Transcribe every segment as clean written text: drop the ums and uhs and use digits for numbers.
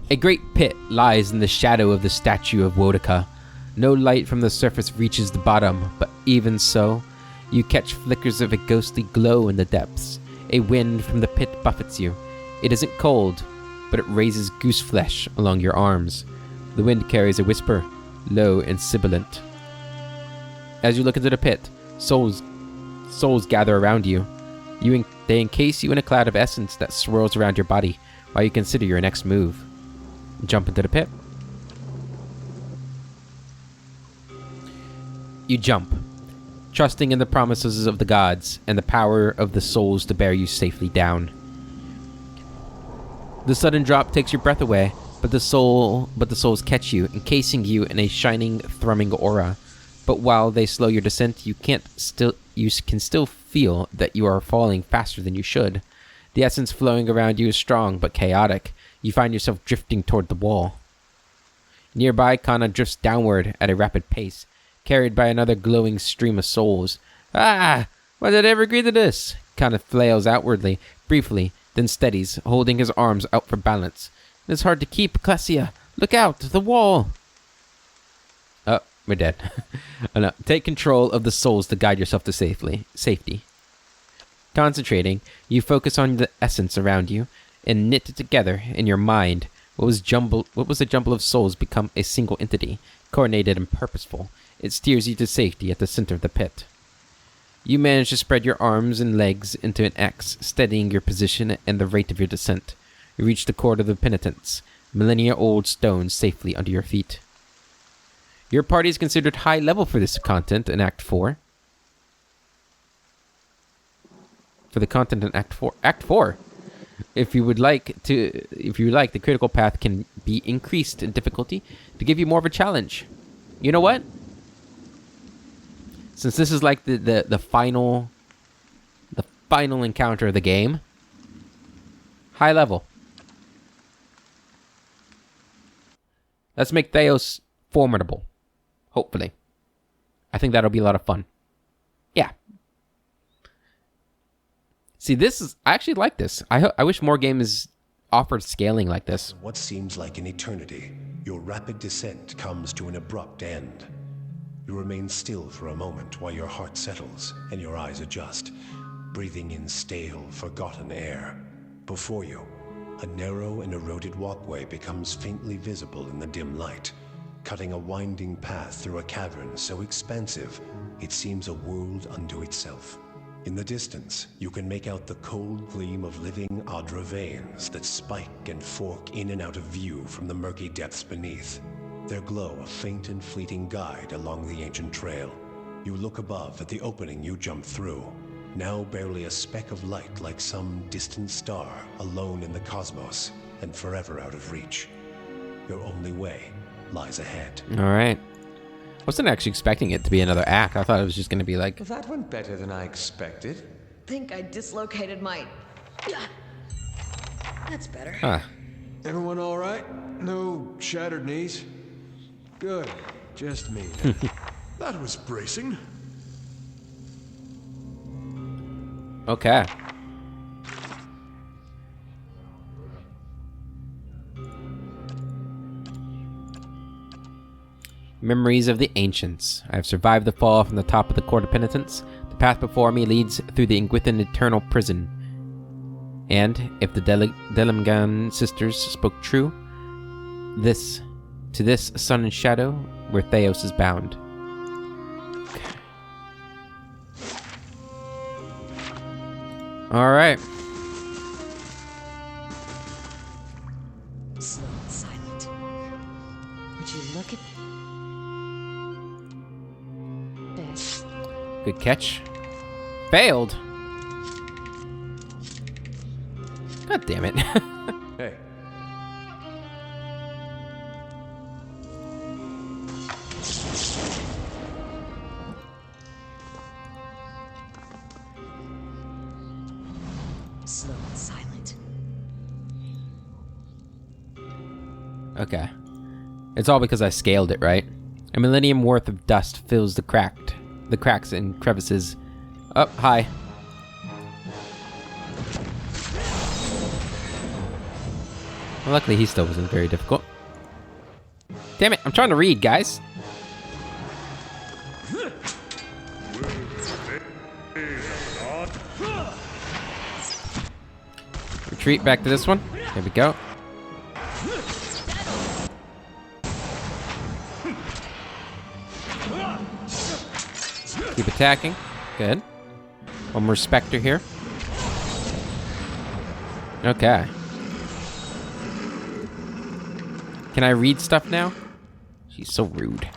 A great pit lies in the shadow of the statue of Wodaka. No light from the surface reaches the bottom, but even so, you catch flickers of a ghostly glow in the depths. A wind from the pit buffets you. It isn't cold, but it raises goose flesh along your arms. The wind carries a whisper, low and sibilant. As you look into the pit, souls gather around you. They encase you in a cloud of essence that swirls around your body while you consider your next move. Jump into the pit. You jump, trusting in the promises of the gods and the power of the souls to bear you safely down. The sudden drop takes your breath away, but the souls catch you, encasing you in a shining, thrumming aura. But while they slow your descent, you can still feel that you are falling faster than you should. The essence flowing around you is strong but chaotic. You find yourself drifting toward the wall. Nearby, Kana drifts downward at a rapid pace, carried by another glowing stream of souls. Ah! Why did I ever agree to this? Kana flails outwardly, briefly, then steadies, holding his arms out for balance. It's hard to keep, Klesia. Look out, the wall! Oh, we're dead. Oh, no. Take control of the souls to guide yourself to safety. Concentrating, you focus on the essence around you and knit it together in your mind. What was a jumble of souls become a single entity, coordinated and purposeful. It steers you to safety at the center of the pit. You manage to spread your arms and legs into an X, steadying your position and the rate of your descent. You reach the court of the penitents, millennia-old stones safely under your feet. Your party is considered high level for this content in Act 4. For the content in Act 4. Act 4! If you like, the critical path can be increased in difficulty to give you more of a challenge. You know what? Since this is like the final encounter of the game, high level. Let's make Theos formidable. Hopefully. I think that'll be a lot of fun. Yeah. See, I actually like this. I wish more games offered scaling like this. What seems like an eternity, your rapid descent comes to an abrupt end. You remain still for a moment while your heart settles and your eyes adjust, breathing in stale, forgotten air. Before you, a narrow and eroded walkway becomes faintly visible in the dim light, cutting a winding path through a cavern so expansive it seems a world unto itself. In the distance, you can make out the cold gleam of living Adra veins that spike and fork in and out of view from the murky depths beneath. Their glow a faint and fleeting guide along the ancient trail. You look above at the opening you jumped through, now barely a speck of light like some distant star alone in the cosmos and forever out of reach. Your only way lies ahead. All right. I wasn't actually expecting it to be another act. I thought it was just going to be like... Well, that went better than I expected. Think I dislocated my... That's better. Huh. Everyone all right? No shattered knees? Good. Just me. That was bracing. Okay. Memories of the Ancients. I have survived the fall from the top of the Court of Penitence. The path before me leads through the Ingwithan eternal prison. And, if the Delimgan sisters spoke true, to this sun and shadow, where Theos is bound. Alright. Slow and silent. Would you look at this? Good catch. Failed. God damn it. Hey. Slow and silent. Okay. It's all because I scaled it, right? A millennium worth of dust fills the cracks and crevices. Up high. Well, luckily he still wasn't very difficult. Damn it, I'm trying to read, guys. Retreat back to this one. There we go. Keep attacking. Good. One more Spectre here. Okay. Can I read stuff now? She's so rude.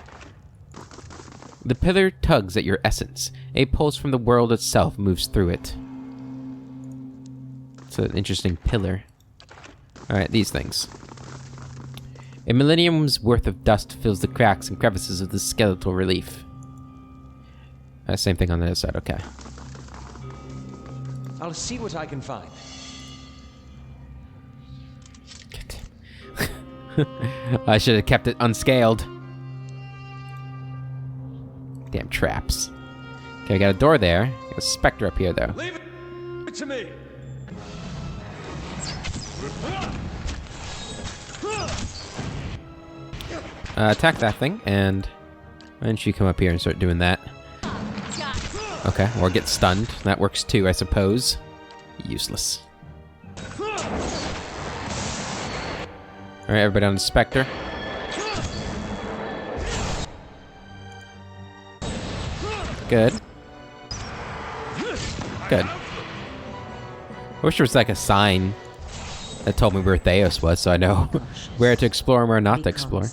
The pillar tugs at your essence. A pulse from the world itself moves through it. It's an interesting pillar. Alright, these things. A millennium's worth of dust fills the cracks and crevices of the skeletal relief. Same thing on the other side, okay. I'll see what I can find. I should have kept it unscaled. Damn traps. Okay, I got a door there. Got a Spectre up here, though. Leave it to me. Attack that thing, and why don't you come up here and start doing that? Okay, or get stunned. That works too, I suppose. Useless. Alright, everybody on the Spectre. Good. Good. I wish there was like a sign that told me where Theos was, so I know where to explore and where not to explore.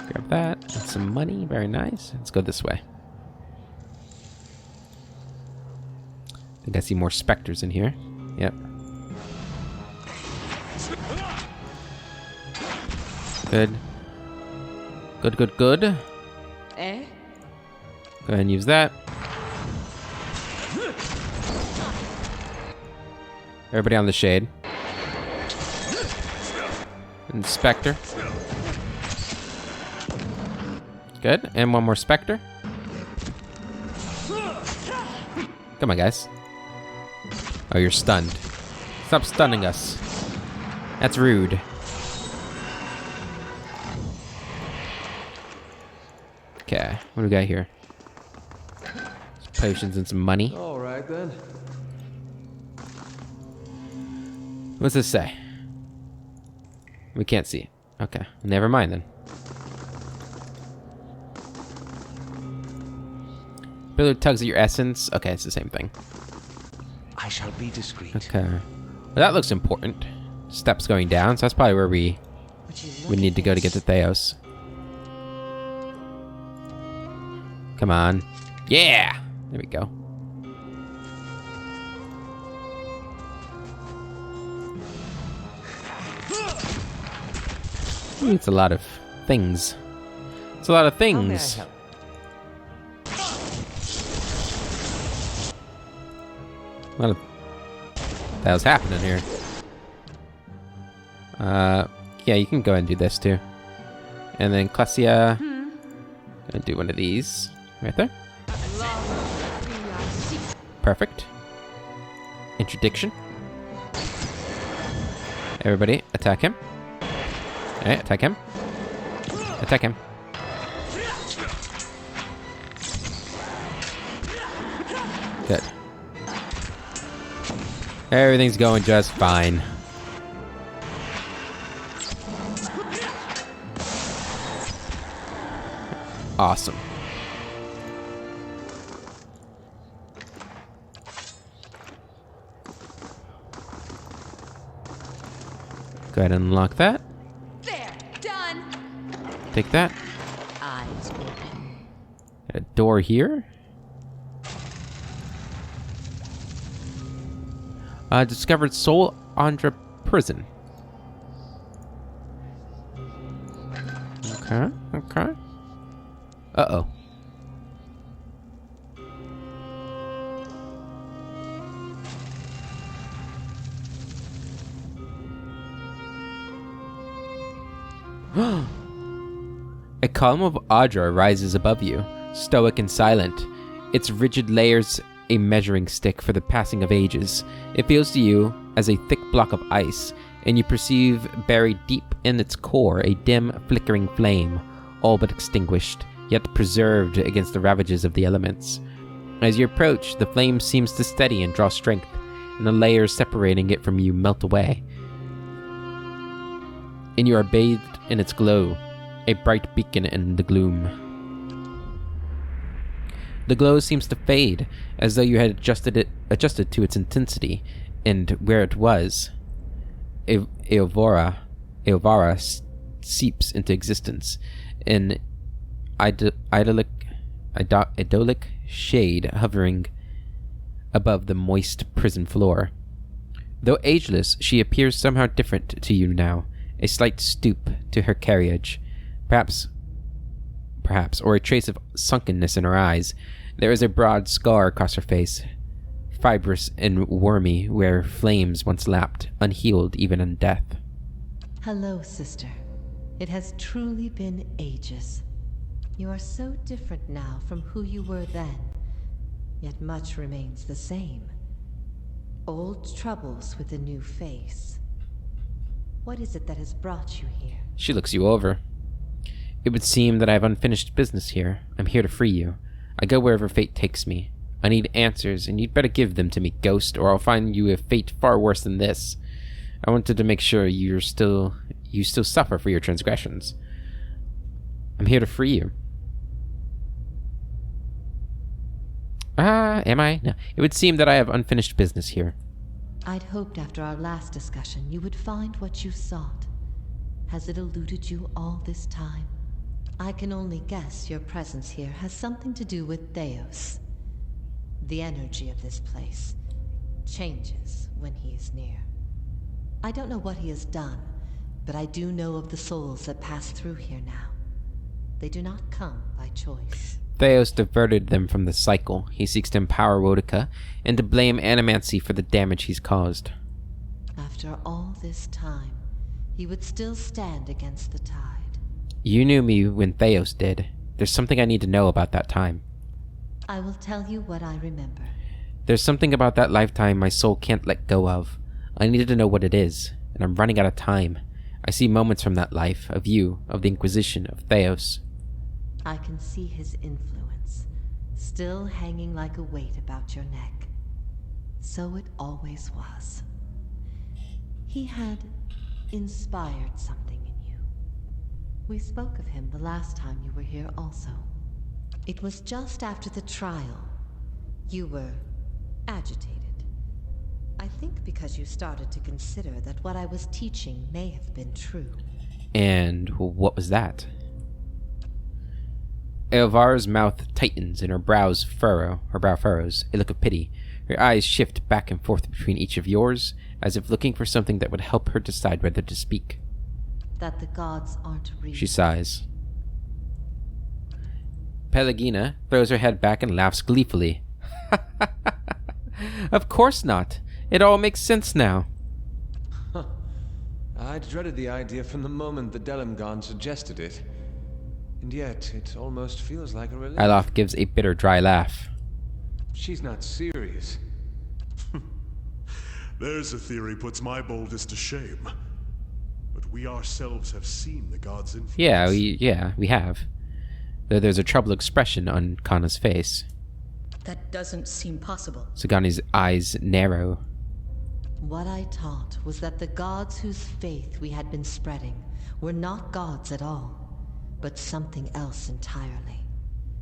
Grab that. And some money. Very nice. Let's go this way. I think I see more Spectres in here. Yep. Good. Good, good, good. Go Eh? ahead and use that. Everybody on the shade. And Spectre. Good. And one more Spectre. Come on, guys. Oh, you're stunned. Stop stunning us. That's rude. Okay, what do we got here? Some potions and some money. All right then. What's this say? We can't see it. Okay, never mind then. Pillar tugs at your essence. Okay, it's the same thing. I shall be discreet. Okay. Well, that looks important. Steps going down, so that's probably where we need to go to get to Theos. Come on. Yeah! There we go. Ooh, it's a lot of things. It's a lot of things. A lot of that was happening here. Yeah, you can go ahead and do this too. And then Klesia, gonna do one of these right there. Perfect. Interdiction. Everybody, attack him. Alright, attack him. Attack him. Good. Everything's going just fine. Awesome. Go ahead and unlock that. There, done. Take that. Eyes open. A door here. Discovered Soul Andra prison. Okay, okay. Uh-oh. A column of Audra rises above you, stoic and silent. Its rigid layers a measuring stick for the passing of ages. It feels to you as a thick block of ice, and you perceive buried deep in its core a dim, flickering flame, all but extinguished, yet preserved against the ravages of the elements. As you approach, the flame seems to steady and draw strength, and the layers separating it from you melt away, and you are bathed in its glow, a bright beacon in the gloom. The glow seems to fade, as though you had adjusted to its intensity, and where it was, Iovara seeps into existence, an idyllic shade hovering above the moist prison floor. Though ageless, she appears somehow different to you now, a slight stoop to her carriage, perhaps, or a trace of sunkenness in her eyes. There is a broad scar across her face, fibrous and wormy where flames once lapped, unhealed even in death. Hello, sister. It has truly been ages. You are so different now from who you were then, yet much remains the same. Old troubles with a new face. What is it that has brought you here? She looks you over. It would seem that I have unfinished business here. I'm here to free you. I go wherever fate takes me. I need answers, and you'd better give them to me, ghost, or I'll find you a fate far worse than this. I wanted to make sure you still suffer for your transgressions. I'm here to free you. Am I? No. It would seem that I have unfinished business here. I'd hoped after our last discussion you would find what you sought. Has it eluded you all this time? I can only guess your presence here has something to do with Theos. The energy of this place changes when he is near. I don't know what he has done, but I do know of the souls that pass through here now. They do not come by choice. Theos diverted them from the cycle. He seeks to empower Woedica and to blame Animancy for the damage he's caused. After all this time, he would still stand against the tide. You knew me when Theos did. There's something I need to know about that time. I will tell you what I remember. There's something about that lifetime my soul can't let go of. I needed to know what it is, and I'm running out of time. I see moments from that life, of you, of the Inquisition, of Theos. I can see his influence, still hanging like a weight about your neck. So it always was. He had inspired something in you. We spoke of him the last time you were here also. It was just after the trial. You were agitated. I think because you started to consider that what I was teaching may have been true. And what was that? Iovara's mouth tightens and her brow furrows, a look of pity. Her eyes shift back and forth between each of yours, as if looking for something that would help her decide whether to speak. That the gods aren't real. She sighs. Pelagina throws her head back and laughs gleefully. Of course not. It all makes sense now. I dreaded the idea from the moment the Delimgon suggested it. And yet, it almost feels like a relief. Iloth gives a bitter, dry laugh. She's not serious. There's a theory puts my boldest to shame. But we ourselves have seen the god's influence. Yeah, we have. Though there's a troubled expression on Kana's face. That doesn't seem possible. Sagani's eyes narrow. What I taught was that the gods whose faith we had been spreading were not gods at all, but something else entirely.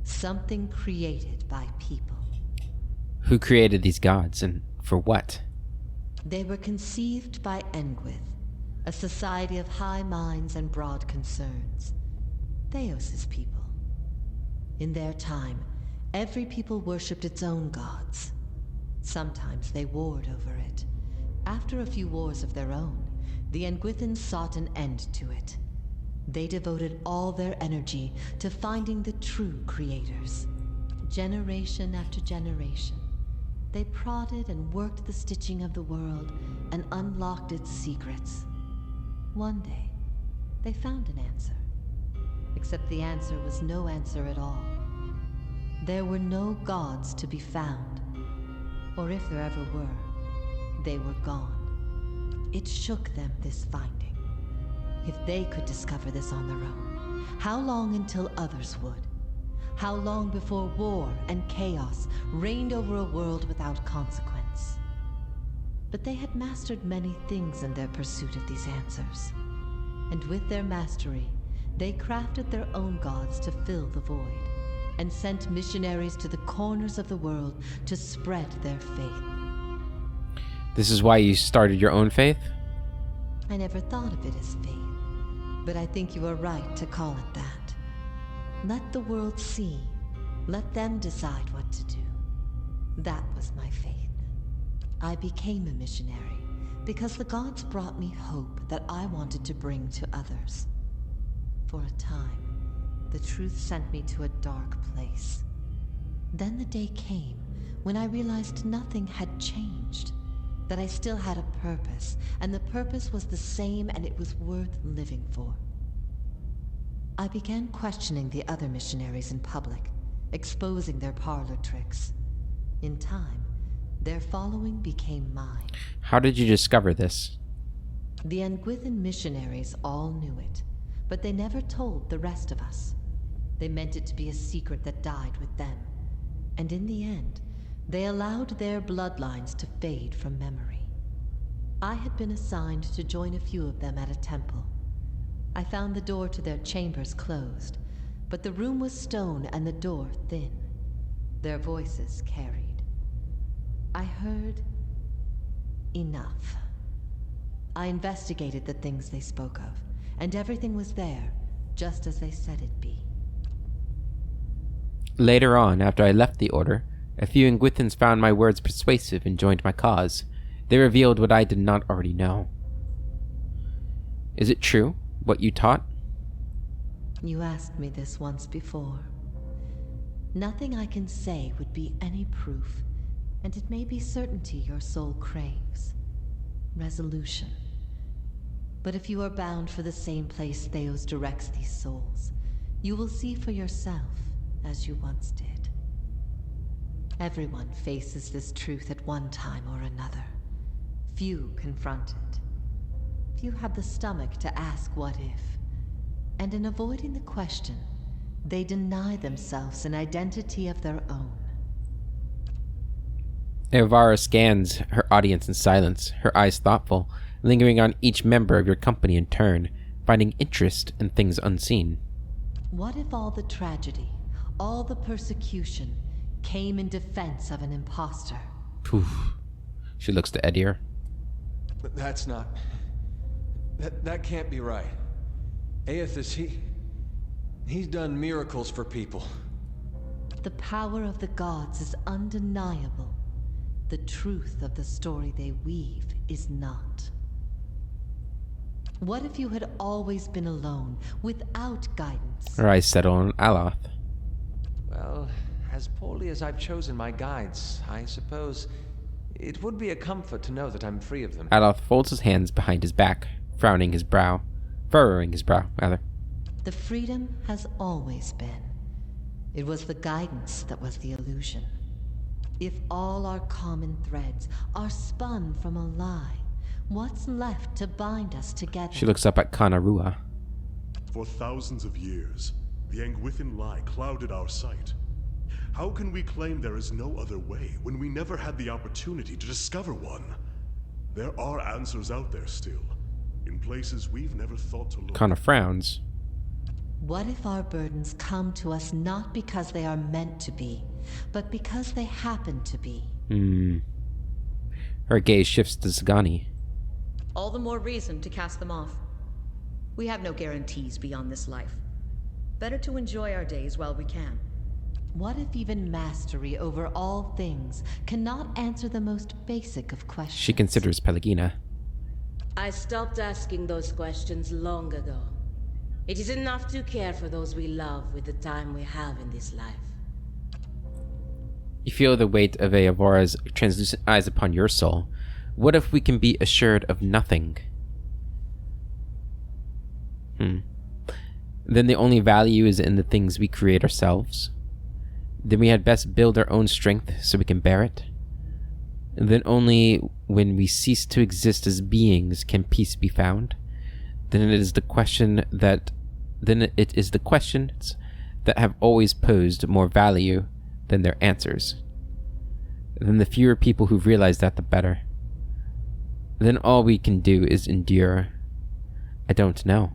Something created by people. Who created these gods, and for what? They were conceived by Engwith, a society of high minds and broad concerns. Theos' people. In their time, every people worshipped its own gods. Sometimes they warred over it. After a few wars of their own, the Engwithans sought an end to it. They devoted all their energy to finding the true creators. Generation after generation, they prodded and worked the stitching of the world and unlocked its secrets. One day, they found an answer. Except the answer was no answer at all. There were no gods to be found, Or if there ever were, they were gone. It shook them, this finding. If they could discover this on their own, how long until others would? How long before war and chaos reigned over a world without consequence? But they had mastered many things in their pursuit of these answers. And with their mastery, they crafted their own gods to fill the void, and sent missionaries to the corners of the world to spread their faith. This is why you started your own faith? I never thought of it as faith, but I think you are right to call it that. Let the world see. Let them decide what to do. That was my faith. I became a missionary because the gods brought me hope that I wanted to bring to others. For a time, the truth sent me to a dark place. Then the day came when I realized nothing had changed, that I still had a purpose, and the purpose was the same and it was worth living for. I began questioning the other missionaries in public, exposing their parlor tricks. In time, their following became mine. How did you discover this? The Nguithan missionaries all knew it, but they never told the rest of us. They meant it to be a secret that died with them. And in the end, they allowed their bloodlines to fade from memory. I had been assigned to join a few of them at a temple. I found the door to their chambers closed, but the room was stone and the door thin. Their voices carried. I heard enough. I investigated the things they spoke of, and everything was there, just as they said it'd be. Later on, after I left the Order, a few Nguithans found my words persuasive and joined my cause. They revealed what I did not already know. Is it true, what you taught? You asked me this once before. Nothing I can say would be any proof, and it may be certainty your soul craves. Resolution. But if you are bound for the same place Theos directs these souls, you will see for yourself, as you once did. Everyone faces this truth at one time or another. Few confront it. Few have the stomach to ask what if. And in avoiding the question, they deny themselves an identity of their own. Iovara scans her audience in silence, her eyes thoughtful, lingering on each member of your company in turn, finding interest in things unseen. What if all the tragedy, all the persecution, came in defense of an imposter? Poof. She looks to Edir. That's not... That can't be right. Aethys, he's done miracles for people. The power of the gods is undeniable. The truth of the story they weave is not. What if you had always been alone, without guidance? Her eyes settle on Aloth. Well, as poorly as I've chosen my guides, I suppose it would be a comfort to know that I'm free of them. Aloth folds his hands behind his back, furrowing his brow, rather. The freedom has always been. It was the guidance that was the illusion. If all our common threads are spun from a lie, what's left to bind us together? She looks up at Kanarua. For thousands of years, the Nguithan lie clouded our sight. How can we claim there is no other way when we never had the opportunity to discover one? There are answers out there still, in places we've never thought to look. Kana frowns. What if our burdens come to us not because they are meant to be, but because they happen to be? Her gaze shifts to Zagani. All the more reason to cast them off. We have no guarantees beyond this life. Better to enjoy our days while we can. What if even mastery over all things cannot answer the most basic of questions? She considers Pelagina. I stopped asking those questions long ago. It is enough to care for those we love with the time we have in this life. You feel the weight of Iovara's translucent eyes upon your soul. What if we can be assured of nothing? Then the only value is in the things we create ourselves? Then we had best build our own strength so we can bear it? And then only when we cease to exist as beings can peace be found. Then it is the questions that have always posed more value than their answers. Then the fewer people who realize that, the better. Then all we can do is endure. I don't know.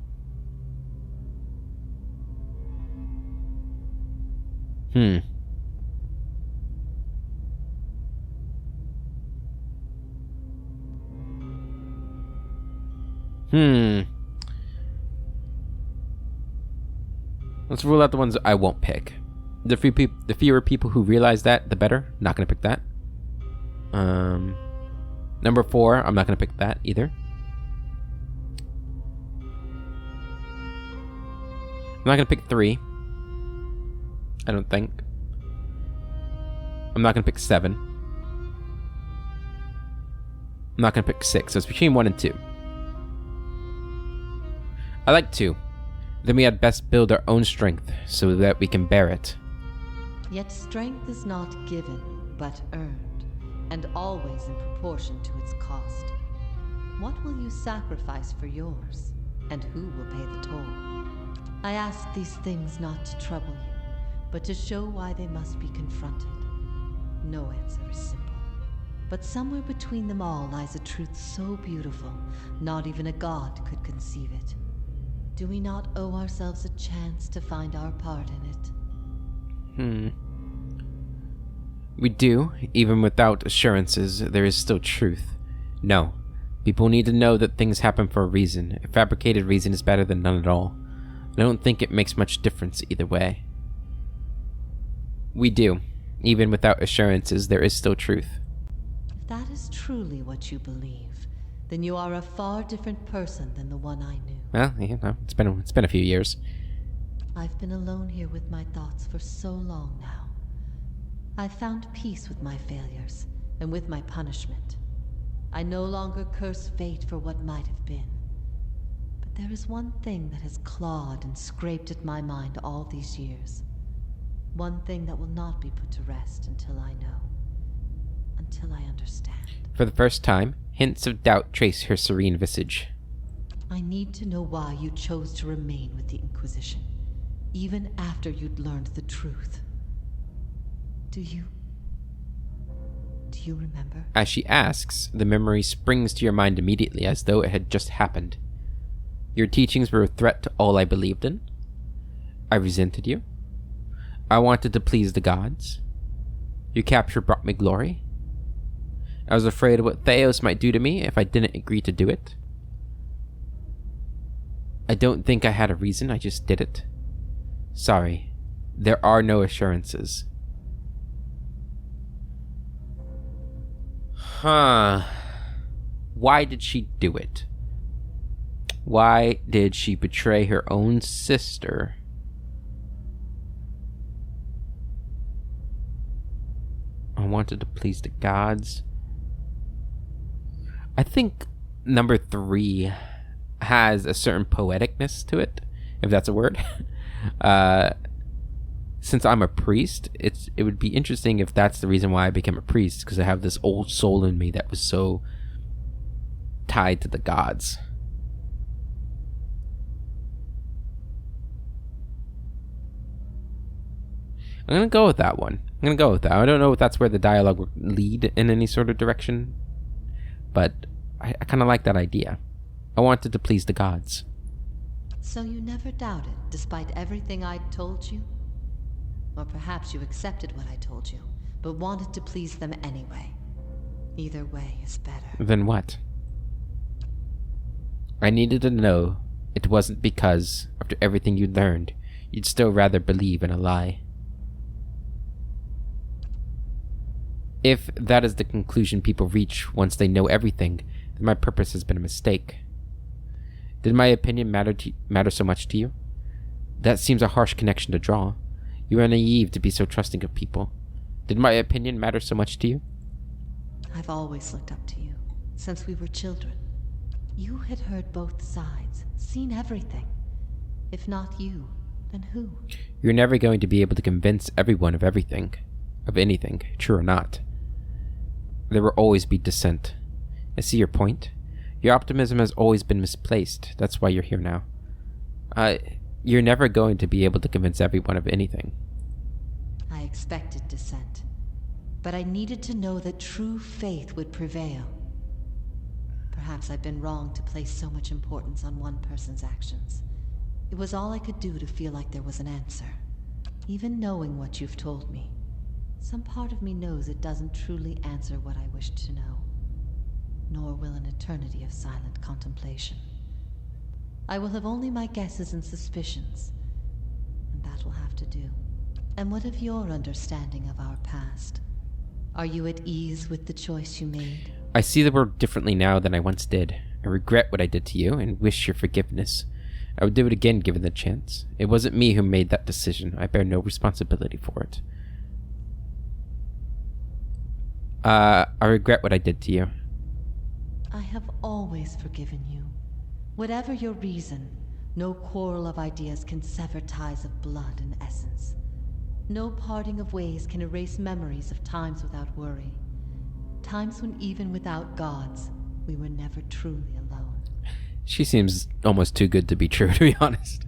Let's rule out the ones I won't pick. The fewer people who realize that, the better. Not gonna pick that. Number 4, I'm not gonna pick that either. I'm not gonna pick 3. I don't think. I'm not gonna pick 7. I'm not gonna pick 6. So it's between 1 and 2. I like 2. Then we had best build our own strength so that we can bear it. Yet strength is not given, but earned, and always in proportion to its cost. What will you sacrifice for yours, and who will pay the toll? I ask these things not to trouble you, but to show why they must be confronted. No answer is simple, but somewhere between them all lies a truth so beautiful, not even a god could conceive it. Do we not owe ourselves a chance to find our part in it? We do. Even without assurances, there is still truth. No. People need to know that things happen for a reason. A fabricated reason is better than none at all. I don't think it makes much difference either way. We do. Even without assurances, there is still truth. If that is truly what you believe, then you are a far different person than the one I knew. Well, it's been a few years. I've been alone here with my thoughts for so long now. I've found peace with my failures and with my punishment. I no longer curse fate for what might have been. But there is one thing that has clawed and scraped at my mind all these years. One thing that will not be put to rest until I know. Until I understand. For the first time, hints of doubt trace her serene visage. I need to know why you chose to remain with the Inquisition, even after you'd learned the truth. Do you remember? As she asks, the memory springs to your mind immediately as though it had just happened. Your teachings were a threat to all I believed in. I resented you. I wanted to please the gods. Your capture brought me glory. I was afraid of what Theos might do to me if I didn't agree to do it. I don't think I had a reason, I just did it. Sorry, there are no assurances. Why did she do it? Why did she betray her own sister? I wanted to please the gods. I think number 3 has a certain poeticness to it, if that's a word. Since I'm a priest, it would be interesting if that's the reason why I became a priest, because I have this old soul in me that was so tied to the gods. I'm gonna go with that one. I don't know if that's where the dialogue would lead in any sort of direction, but I kind of like that idea. I wanted to please the gods. So you never doubted, despite everything I'd told you? Or perhaps you accepted what I told you, but wanted to please them anyway. Either way is better. Then what? I needed to know it wasn't because, after everything you'd learned, you'd still rather believe in a lie. If that is the conclusion people reach once they know everything, then my purpose has been a mistake. Did my opinion matter so much to you? That seems a harsh connection to draw. You are naive to be so trusting of people. Did my opinion matter so much to you? I've always looked up to you, since we were children. You had heard both sides, seen everything. If not you, then who? You're never going to be able to convince everyone of everything, of anything, true or not. there will always be dissent. I see your point. Your optimism has always been misplaced. That's why you're here now. You're never going to be able to convince everyone of anything. I expected dissent, but I needed to know that true faith would prevail. Perhaps I've been wrong to place so much importance on one person's actions. It was all I could do to feel like there was an answer. Even knowing what you've told me, some part of me knows it doesn't truly answer what I wished to know. Nor will an eternity of silent contemplation. I will have only my guesses and suspicions, and that will have to do. And what of your understanding of our past? Are you at ease with the choice you made? I see the world differently now than I once did. I regret what I did to you and wish your forgiveness. I would do it again given the chance. It wasn't me who made that decision. I bear no responsibility for it. I regret what I did to you. I have always forgiven you. Whatever your reason, no quarrel of ideas can sever ties of blood and essence. No parting of ways can erase memories of times without worry. Times when even without gods, we were never truly alone. She seems almost too good to be true, to be honest.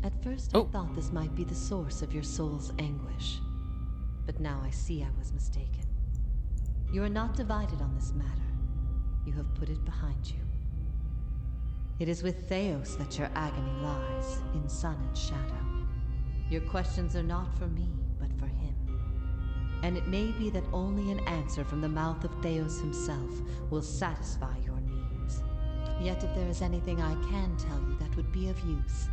At first I thought this might be the source of your soul's anguish. But now I see I was mistaken. You are not divided on this matter. You have put it behind you. It is with Theos that your agony lies, in sun and shadow. Your questions are not for me, but for him. And it may be that only an answer from the mouth of Theos himself will satisfy your needs. Yet if there is anything I can tell you that would be of use,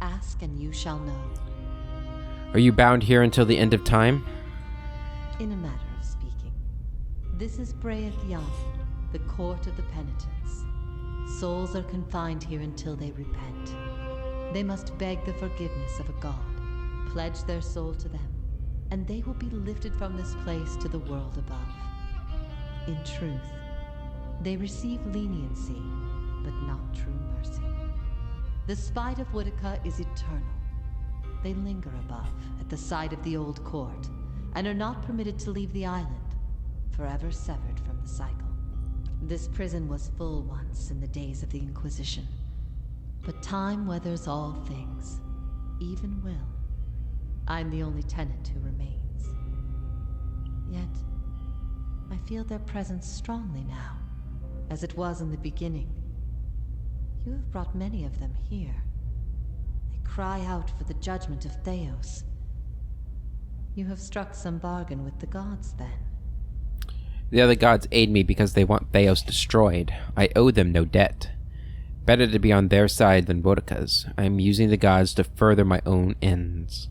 ask and you shall know. Are you bound here until the end of time? In a matter of speaking. This is Braethion, the court of the penitents. Souls are confined here until they repent. They must beg the forgiveness of a god, pledge their soul to them, and they will be lifted from this place to the world above. In truth, they receive leniency, but not true mercy. The spite of Woodica is eternal. They linger above, at the side of the old court, and are not permitted to leave the island, forever severed from the cycle. This prison was full once in the days of the Inquisition, but time weathers all things, even will. I'm the only tenant who remains. Yet, I feel their presence strongly now, as it was in the beginning. You have brought many of them here. They cry out for the judgment of Theos. You have struck some bargain with the gods, then. The other gods aid me because they want Theos destroyed. I owe them no debt. Better to be on their side than Boudica's. I am using the gods to further my own ends.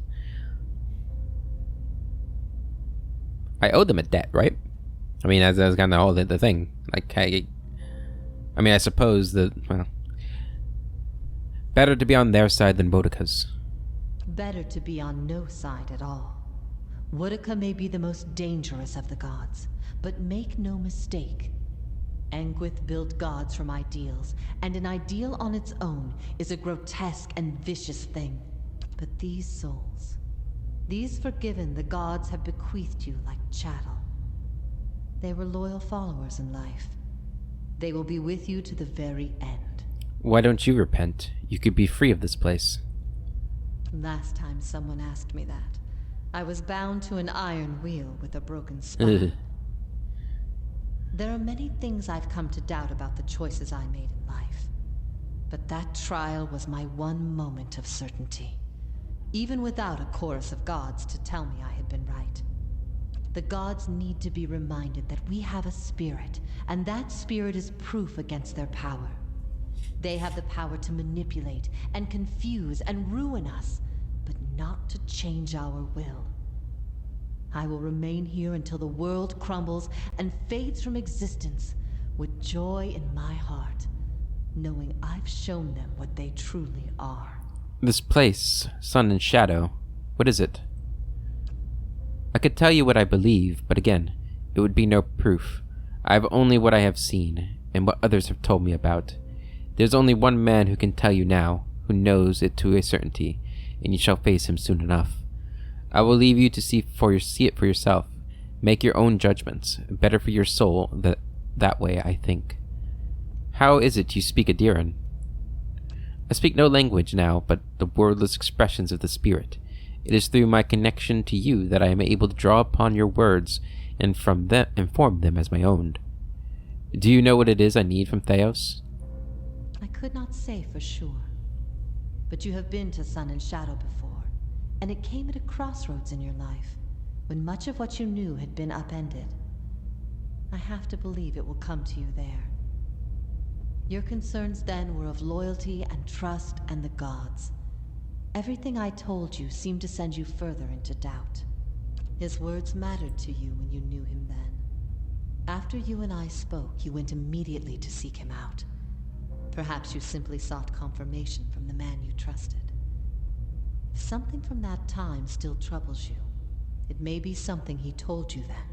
I owe them a debt, right? I mean, that's kind of all the thing. Like, I suppose that, well... Better to be on their side than Boudica's. Better to be on no side at all. Woodica may be the most dangerous of the gods, but make no mistake. Anguith built gods from ideals, and an ideal on its own is a grotesque and vicious thing. But these souls, these forgiven the gods have bequeathed you like chattel. They were loyal followers in life. They will be with you to the very end. Why don't you repent? You could be free of this place. Last time someone asked me that, I was bound to an iron wheel with a broken spine. There are many things I've come to doubt about the choices I made in life. But that trial was my one moment of certainty. Even without a chorus of gods to tell me I had been right. The gods need to be reminded that we have a spirit, and that spirit is proof against their power. They have the power to manipulate and confuse and ruin us, but not to change our will. I will remain here until the world crumbles and fades from existence with joy in my heart, knowing I've shown them what they truly are. This place, sun and shadow, what is it? I could tell you what I believe, but again, it would be no proof. I have only what I have seen, and what others have told me about. There's only one man who can tell you now, who knows it to a certainty, and you shall face him soon enough. I will leave you to see it for yourself. Make your own judgments. Better for your soul that way, I think. How is it you speak Adiran? I speak no language now but the wordless expressions of the spirit. It is through my connection to you that I am able to draw upon your words and from them form them as my own. Do you know what it is I need from Theos? I could not say for sure. But you have been to Sun and Shadow before, and it came at a crossroads in your life, when much of what you knew had been upended. I have to believe it will come to you there. Your concerns then were of loyalty and trust and the gods. Everything I told you seemed to send you further into doubt. His words mattered to you when you knew him then. After you and I spoke, you went immediately to seek him out. Perhaps you simply sought confirmation from the man you trusted. If something from that time still troubles you, it may be something he told you then,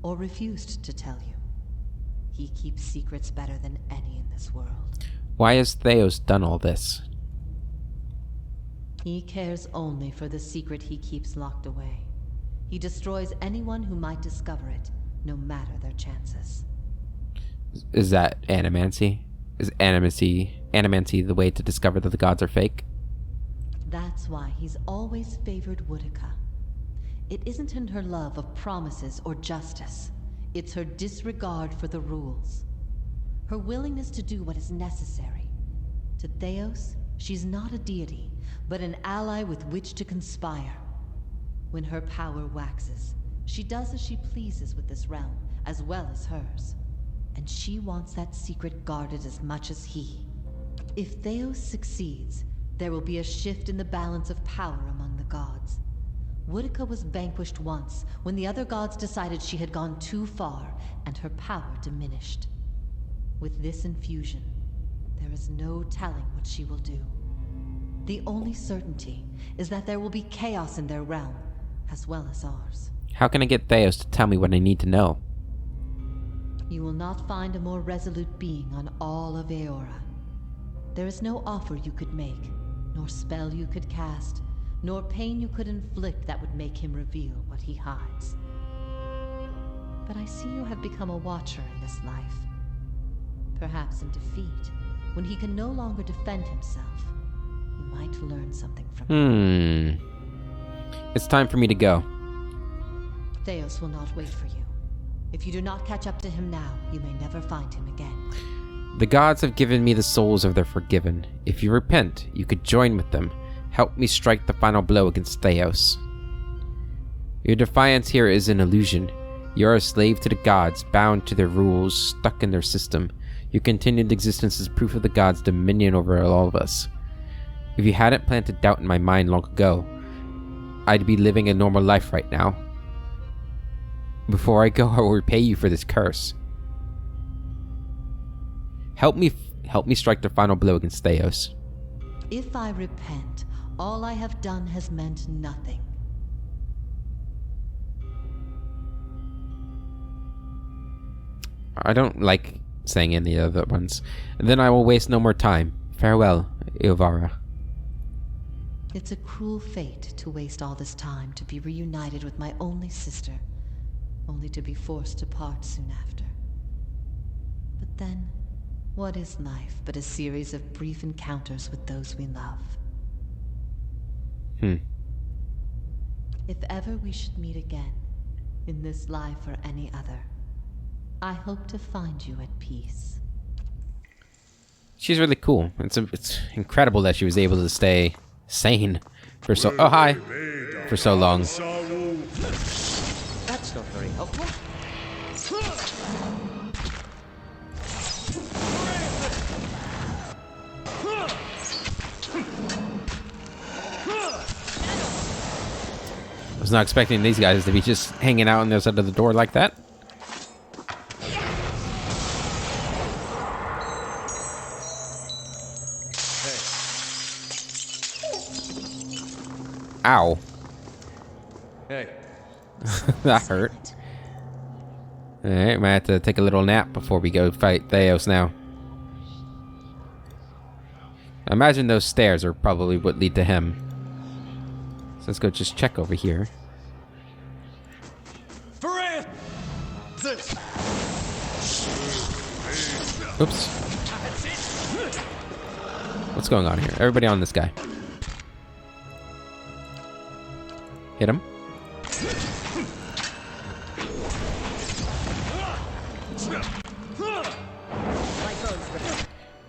or refused to tell you. He keeps secrets better than any in this world. Why has Theos done all this? He cares only for the secret he keeps locked away. He destroys anyone who might discover it, no matter their chances. Is that animancy? Is animancy the way to discover that the gods are fake? That's why he's always favored Woodica. It isn't in her love of promises or justice. It's her disregard for the rules. Her willingness to do what is necessary. To Theos, she's not a deity, but an ally with which to conspire. When her power waxes, she does as she pleases with this realm, as well as hers. And she wants that secret guarded as much as he. If Theos succeeds, there will be a shift in the balance of power among the gods. Woodica was vanquished once, when the other gods decided she had gone too far, and her power diminished. With this infusion, there is no telling what she will do. The only certainty is that there will be chaos in their realm, as well as ours. How can I get Theos to tell me what I need to know? You will not find a more resolute being on all of Iovara. There is no offer you could make, nor spell you could cast, nor pain you could inflict that would make him reveal what he hides. But I see you have become a watcher in this life. Perhaps in defeat, when he can no longer defend himself, you might learn something from him. It's time for me to go. Theos will not wait for you. If you do not catch up to him now, you may never find him again. The gods have given me the souls of their forgiven. If you repent, you could join with them. Help me strike the final blow against Theos. Your defiance here is an illusion. You are a slave to the gods, bound to their rules, stuck in their system. Your continued existence is proof of the gods' dominion over all of us. If you hadn't planted doubt in my mind long ago, I'd be living a normal life right now. Before I go, I will repay you for this curse. Help me strike the final blow against Theos. If I repent, all I have done has meant nothing. I don't like saying any other ones. And then I will waste no more time. Farewell, Iovara. It's a cruel fate to waste all this time to be reunited with my only sister, only to be forced to part soon after. But then, what is life but a series of brief encounters with those we love? If ever we should meet again, in this life or any other, I hope to find you at peace. She's really cool. It's incredible that she was able to stay sane for so for so long. That's not very helpful. I was not expecting these guys to be just hanging out on the other side of the door like that. Ow. Hey. That hurt. Alright, might have to take a little nap before we go fight Theos now. I imagine those stairs are probably what lead to him. So let's go just check over here. For Oops. What's going on here? Everybody on this guy. Hit him.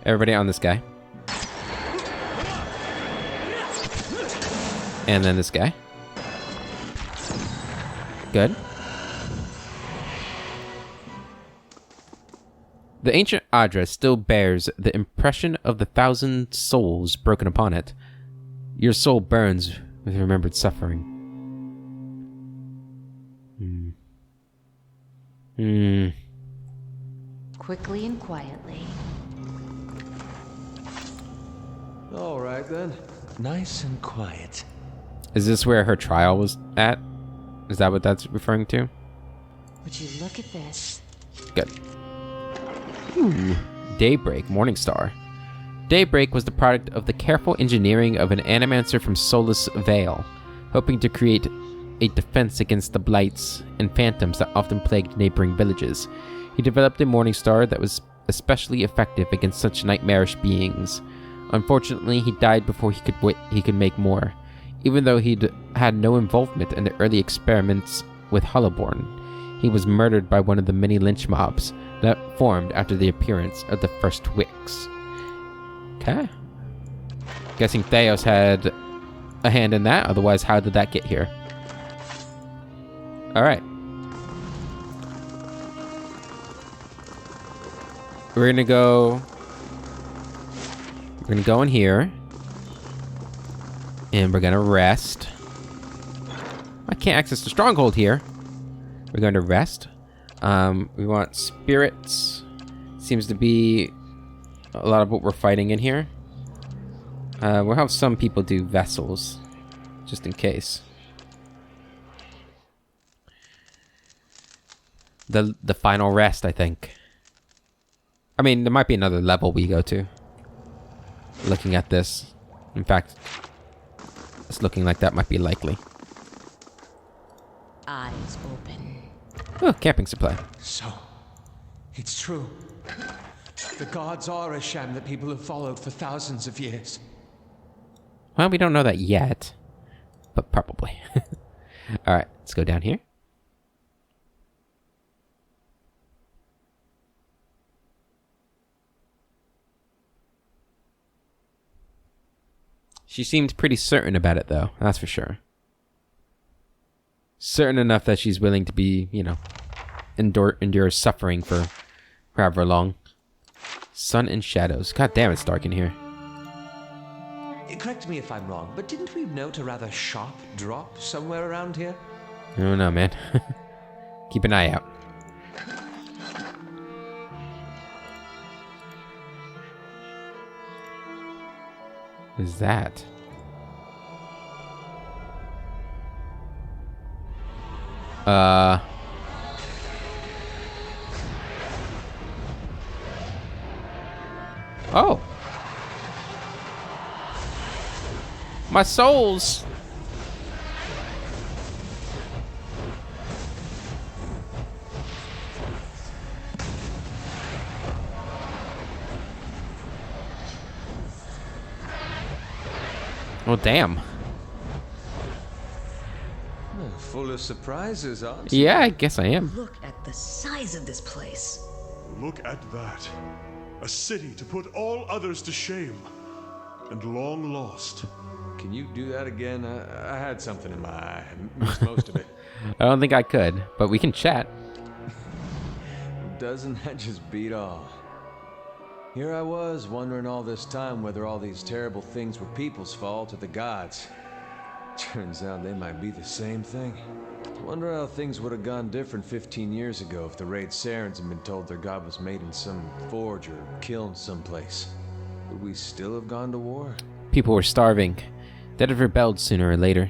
Everybody on this guy. And then this guy. Good. The ancient address still bears the impression of the 1,000 souls broken upon it. Your soul burns with remembered suffering. Quickly and quietly. All right, then. Nice and quiet. Is this where her trial was at? Is that what that's referring to? Would you look at this? Good. Daybreak, Morningstar. Daybreak was the product of the careful engineering of an animancer from Solus Vale, hoping to create a defense against the blights and phantoms that often plagued neighboring villages. He developed a Morningstar that was especially effective against such nightmarish beings. Unfortunately, he died before he could make more, even though he'd had no involvement in the early experiments with Hollowborn. He was murdered by one of the many lynch mobs that formed after the appearance of the first Wicks. Okay. Guessing Theos had a hand in that, otherwise how did that get here? Alright. We're gonna go in here. And we're gonna rest. I can't access the stronghold here. We're going to rest. We want spirits. Seems to be a lot of what we're fighting in here. We'll have some people do vessels, just in case. The final rest, I think. I mean, there might be another level we go to. Looking at this. In fact, it's looking like that might be likely. Eyes open. Oh, camping supply. So, it's true. The gods are a sham that people have followed for thousands of years. Well, we don't know that yet, but probably. Alright, let's go down here. She seemed pretty certain about it, though, that's for sure. Certain enough that she's willing to be, you know, endure suffering for however long. Sun and shadows. God damn, it's dark in here. Correct me if I'm wrong, but didn't we note a rather sharp drop somewhere around here? I don't know, man. Keep an eye out. What is that? Oh. My souls. Oh, damn. Full of surprises, aren't Yeah, I guess I am. Look at the size of this place. Look at that. A city to put all others to shame. And long lost. Can you do that again? I had something in my eye. I missed most of it. I don't think I could, but we can chat. Doesn't that just beat all? Here I was, wondering all this time whether all these terrible things were people's fault or the gods. Turns out they might be the same thing. Wonder how things would have gone different 15 years ago if the Raid Sarens had been told their god was made in some forge or kiln someplace. Would we still have gone to war? People were starving. They'd have rebelled sooner or later.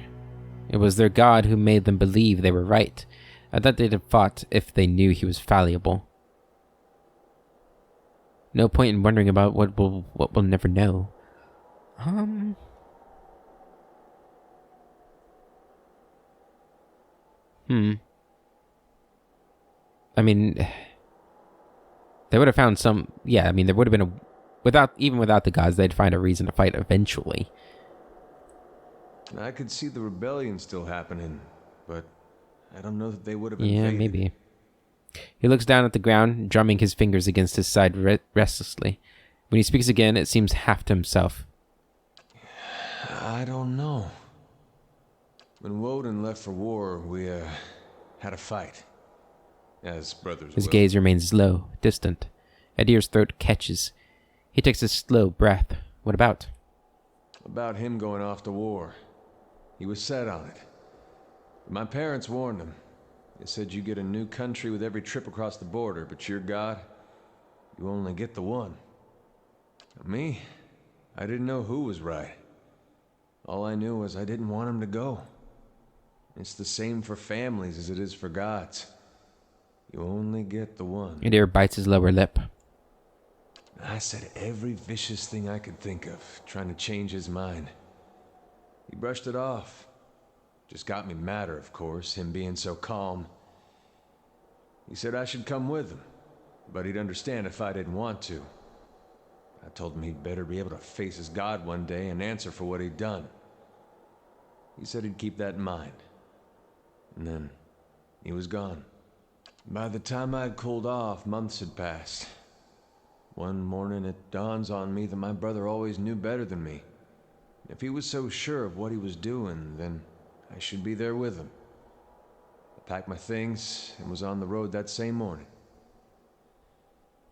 It was their god who made them believe they were right. I thought they'd have fought if they knew he was fallible. No point in wondering about what we'll never know. I mean, they would have found some... Yeah, I mean, there would have been a... Even without the gods, they'd find a reason to fight eventually. I could see the rebellion still happening, but I don't know that they would have Yeah, invaded. maybe. He looks down at the ground, drumming his fingers against his side restlessly. When he speaks again, it seems half to himself. I don't know. When Woden left for war, we, had a fight. As brothers His will. gaze remains low, distant. Adir's throat catches. He takes a slow breath. What about? About him going off to war. He was set on it. But my parents warned him. They said you get a new country with every trip across the border, but your God, you only get the one. Me, I didn't know who was right. All I knew was I didn't want him to go. It's the same for families as it is for gods. You only get the one. Adir bites his lower lip. I said every vicious thing I could think of, trying to change his mind. He brushed it off. Just got me madder, of course, him being so calm. He said I should come with him, but he'd understand if I didn't want to. I told him he'd better be able to face his God one day and answer for what he'd done. He said he'd keep that in mind. And then, he was gone. By the time I'd cooled off, months had passed. One morning it dawns on me that my brother always knew better than me. If he was so sure of what he was doing, then I should be there with him. I packed my things and was on the road that same morning.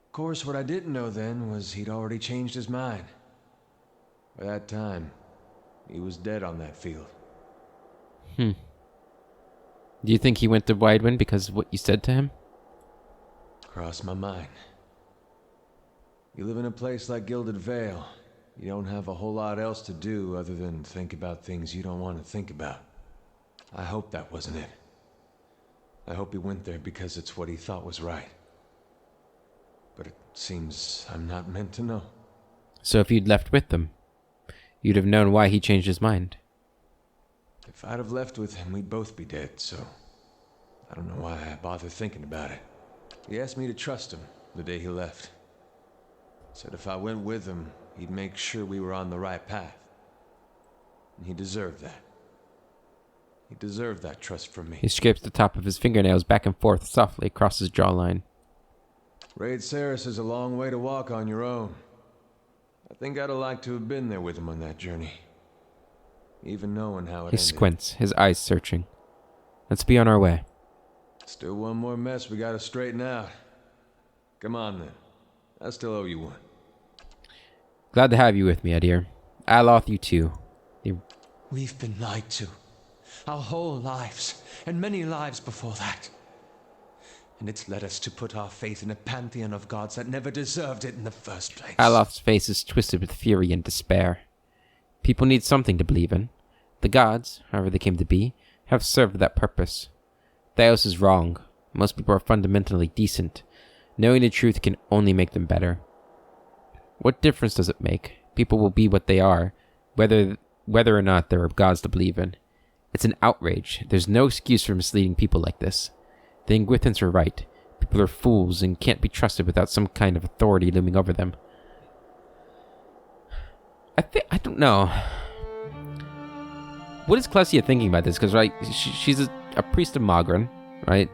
Of course, what I didn't know then was he'd already changed his mind. By that time, he was dead on that field. Do you think he went to Widewind because of what you said to him? Crossed my mind. You live in a place like Gilded Vale, you don't have a whole lot else to do other than think about things you don't want to think about. I hope that wasn't it. I hope he went there because it's what he thought was right. But it seems I'm not meant to know. So if you'd left with them, you'd have known why he changed his mind. If I'd have left with him, we'd both be dead, so I don't know why I bothered thinking about it. He asked me to trust him the day he left. Said if I went with him, he'd make sure we were on the right path. And he deserved that. He deserved that trust from me. He scrapes the top of his fingernails back and forth softly across his jawline. Raid Saris is a long way to walk on your own. I think I'd have liked to have been there with him on that journey. Even knowing how it He ended. squints, his eyes searching. Let's be on our way. Still one more mess we gotta straighten out. Come on then. I still owe you one. Glad to have you with me, Adir. Aloth, you too. We've been lied to. Our whole lives, and many lives before that. And it's led us to put our faith in a pantheon of gods that never deserved it in the first place. Aloth's face is twisted with fury and despair. People need something to believe in. The gods, however they came to be, have served that purpose. Theos is wrong. Most people are fundamentally decent. Knowing the truth can only make them better. What difference does it make? People will be what they are, whether or not there are gods to believe in. It's an outrage. There's no excuse for misleading people like this. The Ingwithans are right. People are fools and can't be trusted without some kind of authority looming over them. I don't know. What is Klesia thinking about this? Because right, she's a priest of Magran, right?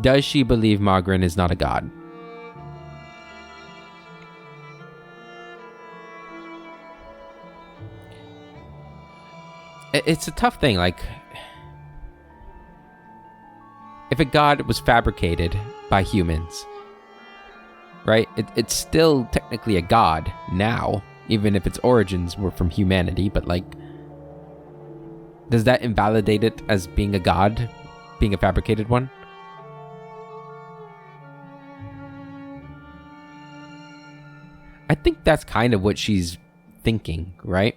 Does she believe Magran is not a god? It's a tough thing, like... If a god was fabricated by humans, right? It's still technically a god now, even if its origins were from humanity, but like... Does that invalidate it as being a god? Being a fabricated one? I think that's kind of what she's thinking, right?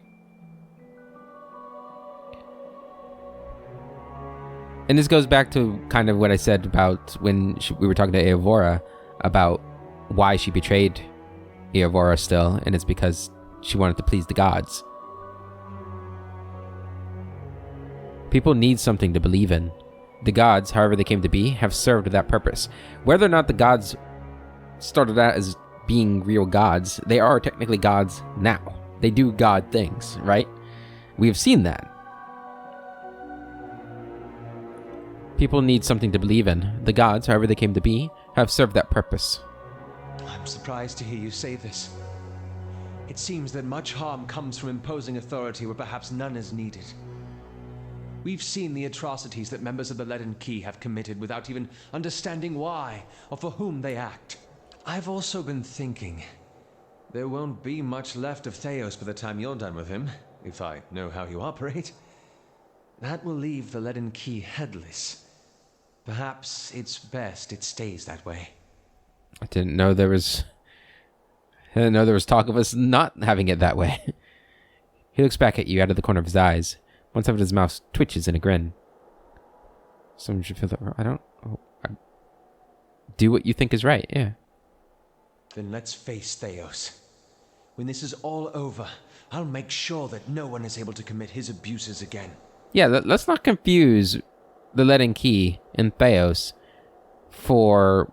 And this goes back to kind of what I said about when we were talking to Iovara about why she betrayed Iovara still, and it's because she wanted to please the gods. People need something to believe in. The gods, however they came to be, have served that purpose. Whether or not the gods started out as being real gods, they are technically gods now. They do god things, right? We have seen that. People need something to believe in. The gods, however they came to be, have served that purpose. I'm surprised to hear you say this. It seems that much harm comes from imposing authority where perhaps none is needed. We've seen the atrocities that members of the Leaden Key have committed without even understanding why or for whom they act. I've also been thinking, there won't be much left of Theos by the time you're done with him, if I know how you operate. That will leave the Leaden Key headless. Perhaps it's best it stays that way. I didn't know there was talk of us not having it that way. He looks back at you out of the corner of his eyes. One side of his mouth twitches in a grin. Someone should feel that. I do what you think is right, yeah. Then let's face Theos. When this is all over, I'll make sure that no one is able to commit his abuses again. Yeah, let's not confuse the Leaden Key and Theos for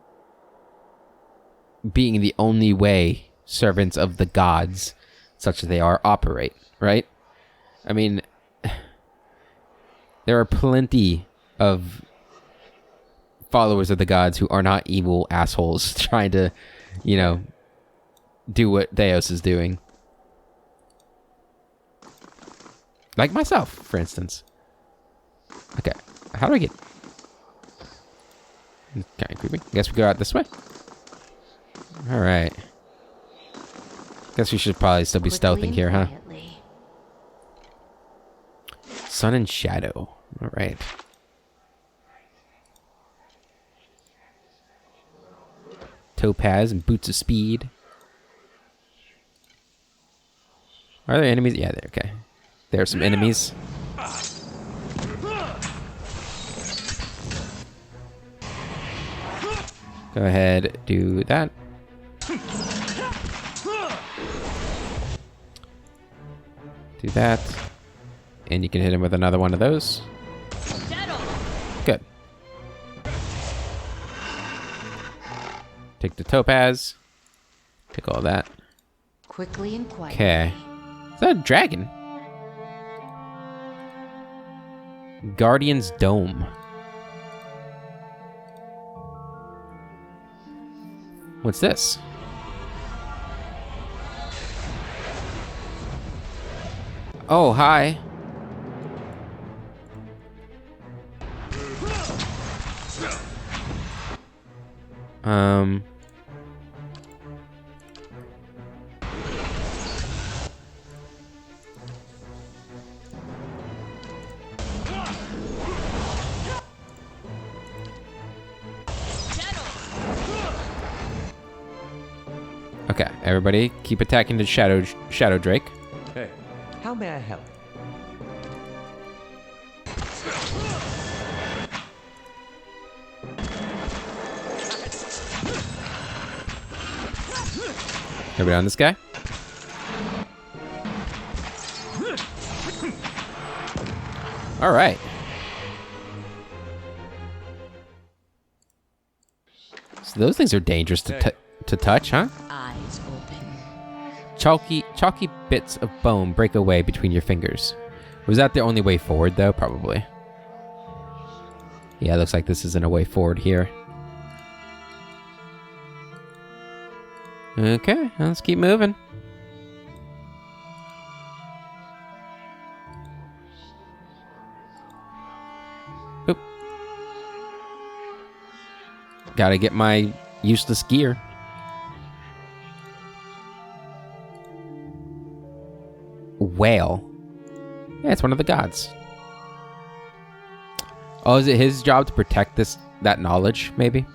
being the only way servants of the gods, such as they are, operate, right? I mean, there are plenty of followers of the gods who are not evil assholes trying to, do what Theos is doing. Like myself, for instance. Okay, how do I get... Kind of creepy. Guess we go out this way. Alright. Guess we should probably still be stealthing here, huh? Sun and shadow. Alright. Topaz and boots of speed. Are there enemies? Yeah, there. Okay. There are some enemies. Go ahead, do that. Do that. And you can hit him with another one of those. Good. Take the topaz. Take all that. Quickly and quietly. Okay. Is that a dragon? Guardian's Dome. What's this? Oh, hi. Okay, everybody, keep attacking the Shadow Drake. Hey, how may I help? Everybody on this guy? All right. So those things are dangerous to touch, huh? Eyes open. Chalky bits of bone break away between your fingers. Was that the only way forward, though? Probably. Yeah, it looks like this isn't a way forward here. Okay, let's keep moving. Oop. Gotta get my useless gear. Whale. Yeah, it's one of the gods. Oh, is it his job to protect that knowledge, maybe?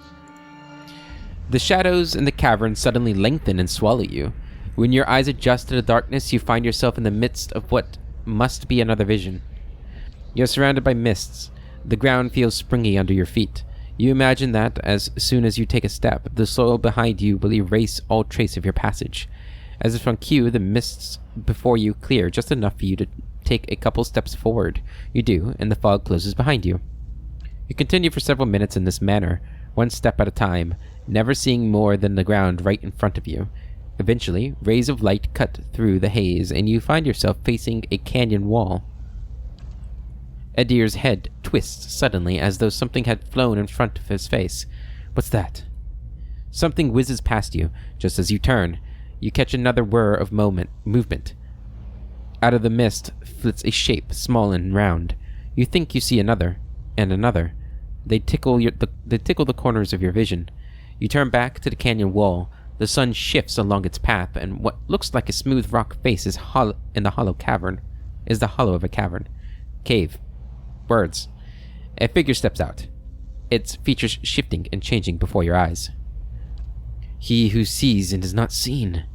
The shadows in the cavern suddenly lengthen and swallow you. When your eyes adjust to the darkness, you find yourself in the midst of what must be another vision. You're surrounded by mists. The ground feels springy under your feet. You imagine that, as soon as you take a step, the soil behind you will erase all trace of your passage. As if on cue, the mists before you clear just enough for you to take a couple steps forward. You do, and the fog closes behind you. You continue for several minutes in this manner, one step at a time, never seeing more than the ground right in front of you. Eventually, rays of light cut through the haze, and you find yourself facing a canyon wall. Edir's head twists suddenly as though something had flown in front of his face. What's that? Something whizzes past you, just as you turn. You catch another whir of movement. Out of the mist flits a shape, small and round. You think you see another, and another. They tickle the corners of your vision. You turn back to the canyon wall. The sun shifts along its path, and what looks like a smooth rock face is the hollow of a cavern. Cave. Words. A figure steps out, its features shifting and changing before your eyes. He who sees and is not seen,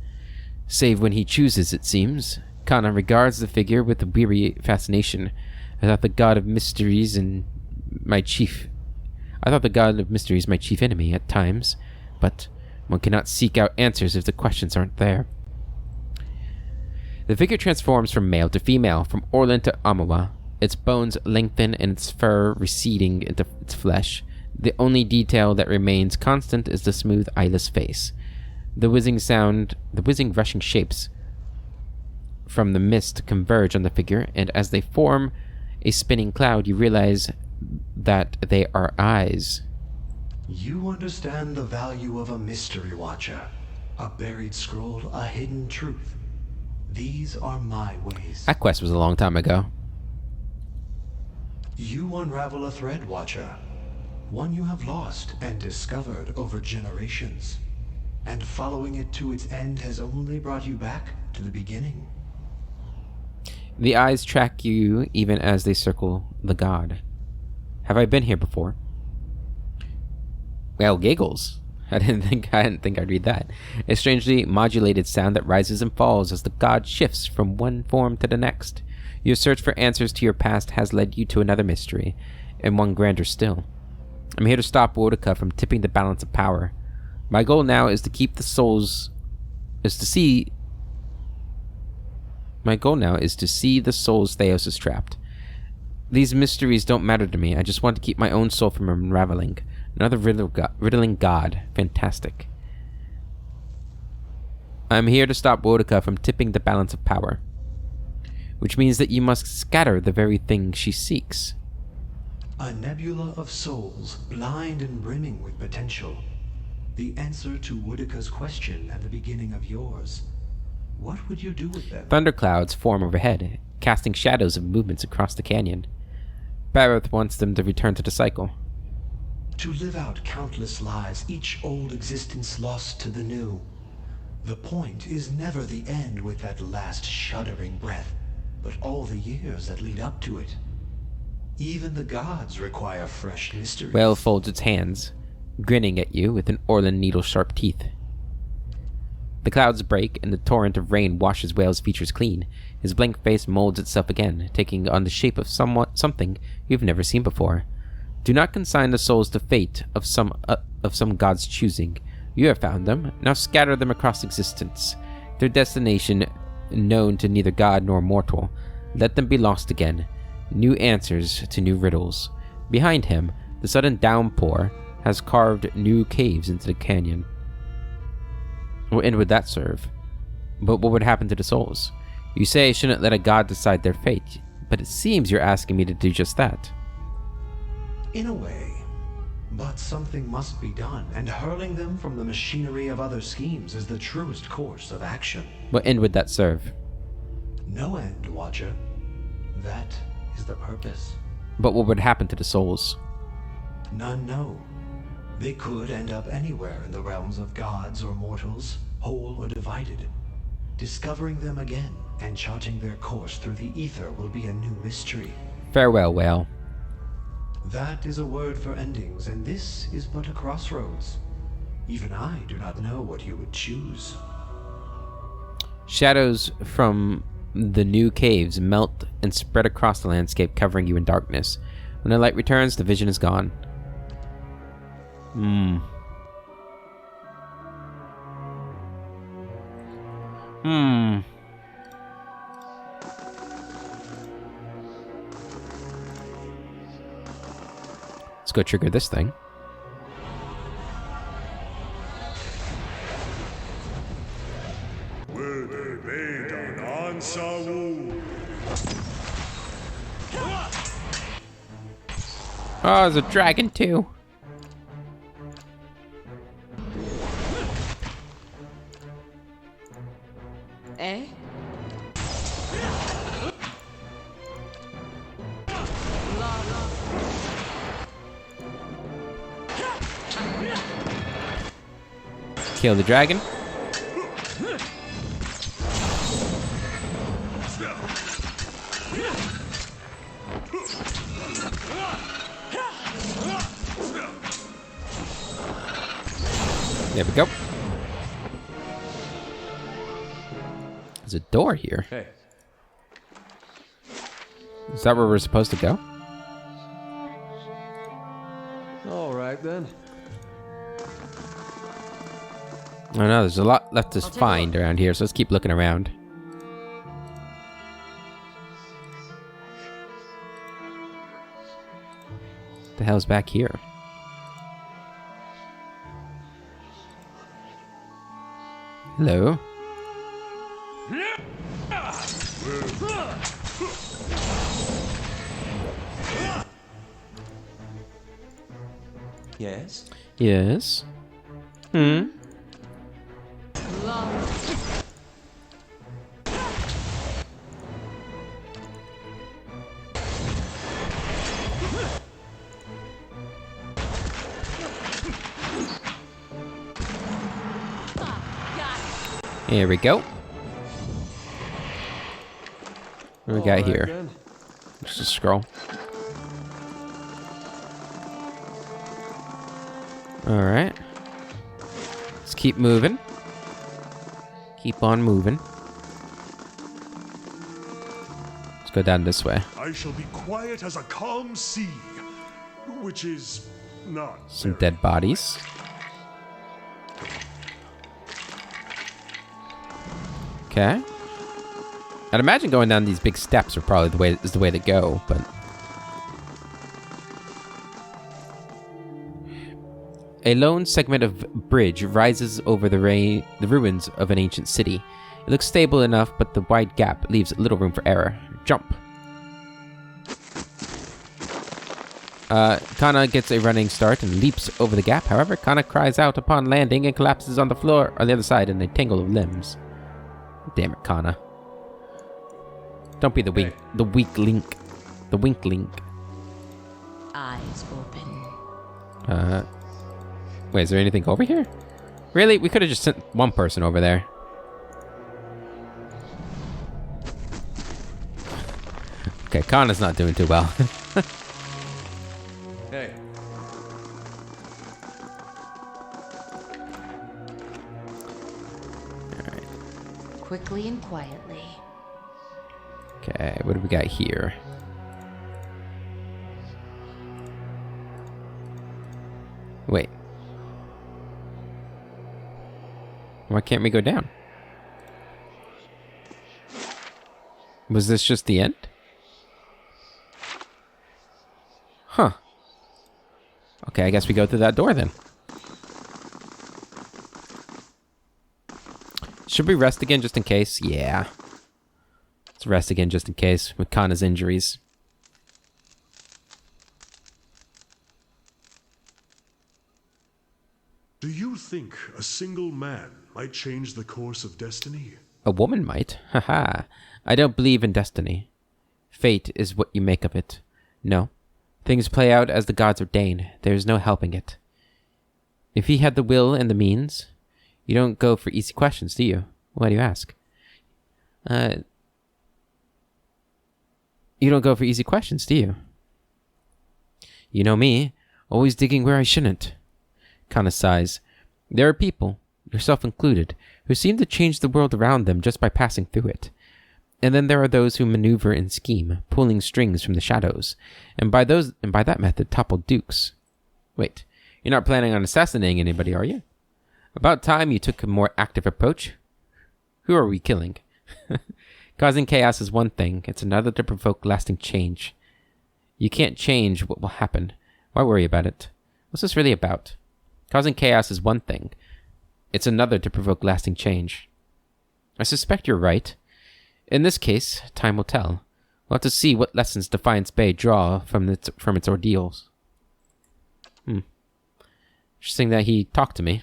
save when he chooses, it seems. Kana regards the figure with a weary fascination. I thought the god of mysteries my chief enemy at times, but one cannot seek out answers if the questions aren't there. The figure transforms from male to female, from Orlin to Amawa. Its bones lengthen and its fur receding into its flesh. The only detail that remains constant is the smooth, eyeless face. The whizzing rushing shapes from the mist converge on the figure, and as they form a spinning cloud, you realize that they are eyes. You understand the value of a mystery watcher, a buried scroll, a hidden truth. These are my ways. That quest was a long time ago. You unravel a thread, Watcher. One you have lost and discovered over generations. And following it to its end has only brought you back to the beginning. The eyes track you even as they circle the god. Have I been here before? Well, giggles. I didn't think I'd read that. A strangely modulated sound that rises and falls as the god shifts from one form to the next. Your search for answers to your past has led you to another mystery, and one grander still. I'm here to stop Wotica from tipping the balance of power. My goal now is to see the souls Theos has trapped. These mysteries don't matter to me. I just want to keep my own soul from unraveling. Another riddling god. Fantastic. I'm here to stop Wotica from tipping the balance of power, which means that you must scatter the very thing she seeks. A nebula of souls, blind and brimming with potential. The answer to Woodica's question and the beginning of yours. What would you do with them? Thunderclouds form overhead, casting shadows of movements across the canyon. Barroth wants them to return to the cycle. To live out countless lives, each old existence lost to the new. The point is never the end with that last shuddering breath, but all the years that lead up to it. Even the gods require fresh mysteries. Whale folds its hands, grinning at you with an Orlin needle-sharp teeth. The clouds break, and the torrent of rain washes Whale's features clean. His blank face molds itself again, taking on the shape of something you've never seen before. Do not consign the souls to fate of some god's choosing. You have found them. Now scatter them across existence. Their destination known to neither god nor mortal. Let them be lost again. New answers to new riddles. Behind him, the sudden downpour has carved new caves into the canyon. What end would that serve? But what would happen to the souls? You say I shouldn't let a god decide their fate, but it seems you're asking me to do just that. In a way. But something must be done, and hurling them from the machinery of other schemes is the truest course of action. What end would that serve? No end, Watcher. That is the purpose. But what would happen to the souls? None know. They could end up anywhere in the realms of gods or mortals, whole or divided. Discovering them again and charting their course through the ether will be a new mystery. Farewell, Whale. That is a word for endings, and this is but a crossroads. Even I do not know what you would choose. Shadows from the new caves melt and spread across the landscape, covering you in darkness. When the light returns, the vision is gone. Let's go trigger this thing. Oh, there's a dragon too. Eh? Kill the dragon. There we go. There's a door here. Hey, Is that where we're supposed to go? all right then. I don't know, there's a lot left to find around here, so let's keep looking around. What the hell's back here? Hello? Yes? Yes? Hmm? Here we go. What do we got All right here? then. Just a scroll. Alright. Let's keep moving. Keep on moving. Let's go down this way. I shall be quiet as a calm sea, which is not Some very dead bodies. Okay. I'd imagine going down these big steps are probably the way to go, but a lone segment of bridge rises over the ruins of an ancient city. It looks stable enough, but the wide gap leaves little room for error. Jump. Kana gets a running start and leaps over the gap. However, Kana cries out upon landing and collapses on the floor on the other side in a tangle of limbs. Damn it, Kana. Don't be the weak link. The wink link. Eyes open. Wait, is there anything over here? Really? We could have just sent one person over there. Okay, Kana's not doing too well. Hey, Quickly and quietly. Okay, what do we got here? Wait. Why can't we go down? Was this just the end? Huh. Okay, I guess we go through that door then. Should we rest again just in case? Yeah. Let's rest again just in case with Kana's injuries. Do you think a single man might change the course of destiny? A woman might. Haha. I don't believe in destiny. Fate is what you make of it. No. Things play out as the gods ordain. There is no helping it. If he had the will and the means, you don't go for easy questions, do you? Why do you ask? You don't go for easy questions, do you? You know me, always digging where I shouldn't. Kana sighs. There are people, yourself included, who seem to change the world around them just by passing through it. And then there are those who maneuver and scheme, pulling strings from the shadows, and by that method topple dukes. Wait, you're not planning on assassinating anybody, are you? About time you took a more active approach. Who are we killing? Causing chaos is one thing, it's another to provoke lasting change. You can't change what will happen, Why worry about it? What's this really about? Causing chaos is one thing. It's another to provoke lasting change. I suspect you're right. In this case, time will tell. We'll have to see what lessons Defiance Bay draw from its ordeals. Interesting that he talked to me.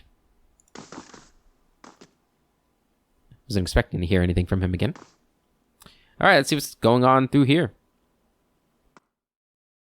Wasn't expecting to hear anything from him again. Alright, let's see what's going on through here.